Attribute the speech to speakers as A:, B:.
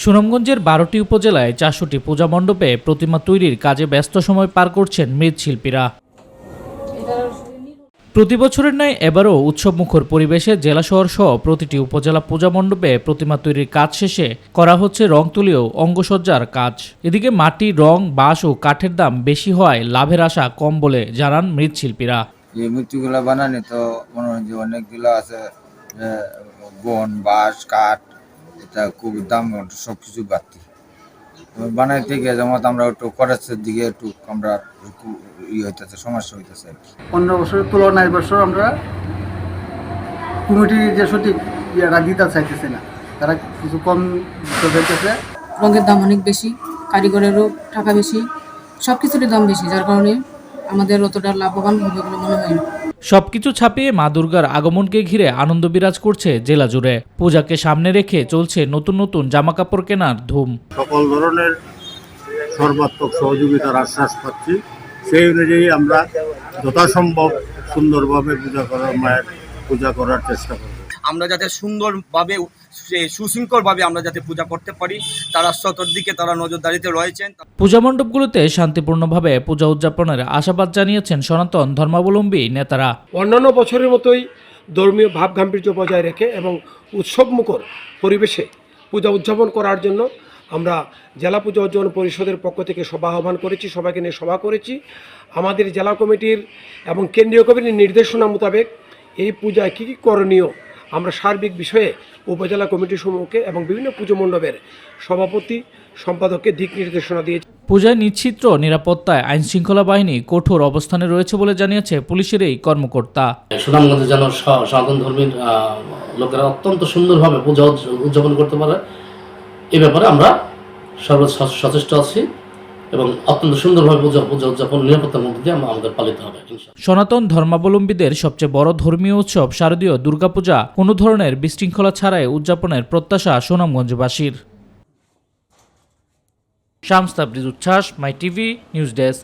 A: সুনামগঞ্জের ১২টি উপজেলায় ৪০০টি পূজা মণ্ডপে প্রতিমা তৈরির কাজে ব্যস্ত সময় পার করছেন মৃৎশিল্পীরা। প্রতি বছরের ন্যায় এবারও উৎসবমুখর পরিবেশে জেলা শহর সহ প্রতিটি উপজেলা পূজা মণ্ডপে প্রতিমা তৈরির কাজ শেষে করা হচ্ছে রং তুলিও অঙ্গসজ্জার কাজ। এদিকে মাটি, রং, বাঁশ ও কাঠের দাম বেশি হওয়ায় লাভের আশা কম বলে জানান মৃৎশিল্পীরা।
B: এই মূর্তিগুলো বানানি তো মনে হয় যে অনেকগুলো আছে, বন, বাঁশ, কাঠ, এটা খুব দাম, সবকিছু বাড়তি বানাইতে গিয়ে যেমন আমরা একটু খরচের দিকে একটু আমরা হইতেছে, সমস্যা হইতেছে আর কি।
C: 15 বছরের তুলনায় বছর আমরা কমিটি যে সঠিক ইয়েটা দিতে চাইতেছে না, তারা কিছু কম দিতেছে।
D: রঙের দাম অনেক বেশি, কারিগরেরও টাকা বেশি, সব কিছুরই দাম বেশি, যার কারণে আমাদের অতটা লাভবান হবে বলে মনে হয় না।
A: সবকিছু ছাপিয়ে মা দুর্গার আগমনকে ঘিরে আনন্দ বিরাজ করছে জেলা জুড়ে। পূজাকে সামনে রেখে চলছে নতুন নতুন জামাকাপড় কেনার ধুম।
E: সকল ধরনের সর্বাত্মক সহযোগিতার আশ্বাস পাচ্ছি। সেই অনুযায়ী আমরা যথাসম্ভব সুন্দরভাবে মায়ের পূজা করার চেষ্টা করব।
F: আমরা যাতে সুন্দরভাবে, সুশৃঙ্খলভাবে আমরা যাতে পূজা করতে পারি, তারা চতুর্দিকে তারা নজরদারিতে রয়েছেন।
A: পূজা মণ্ডপগুলোতে শান্তিপূর্ণভাবে পূজা উদযাপনের আশাবাদ জানিয়েছেন সনাতন ধর্মাবলম্বী নেতারা।
G: অন্যান্য বছরের মতোই ধর্মীয় ভাব গাম্ভীর্য বজায় রেখে এবং উৎসবমুখর পরিবেশে পূজা উদযাপন করার জন্য আমরা জেলা পূজা উদযাপন পরিষদের পক্ষ থেকে সভা আহ্বান করেছি, সবাইকে নিয়ে সভা করেছি। আমাদের জেলা কমিটির এবং কেন্দ্রীয় কমিটির নির্দেশনা মোতাবেক এই পূজায় কী কী করণীয় আমরা সার্বিক বিষয়ে উপজেলা কমিটির সমূহকে এবং বিভিন্ন পুজো মণ্ডপের সভাপতি সম্পাদককে দিক নির্দেশনা দিয়েছে।
A: পূজায় নিশ্চিত্র নিরাপত্তায় আইনশৃঙ্খলা বাহিনী কঠোর অবস্থানে রয়েছে বলে জানিয়েছে পুলিশের এই কর্মকর্তা।
H: সুনামগঞ্জে যেন সনাতন ধর্মীর লোকেরা অত্যন্ত সুন্দরভাবে পূজা উদযাপন করতে পারে, এ ব্যাপারে আমরা সর্বোচ্চ সচেষ্ট আছি এবং অত্যন্ত সুন্দরভাবে পূজা উদযাপন নিরাপত্তার মধ্যে দিয়ে আমাদের পালিত হবে।
A: সনাতন ধর্মাবলম্বীদের সবচেয়ে বড় ধর্মীয় উৎসব শারদীয় দুর্গাপূজা কোনো ধরনের বিশৃঙ্খলা ছাড়াই উদযাপনের প্রত্যাশা সুনামগঞ্জবাসীর। শামস তাবরিজ উচ্ছ্বাস, মাই টিভি নিউজ ডেস্ক।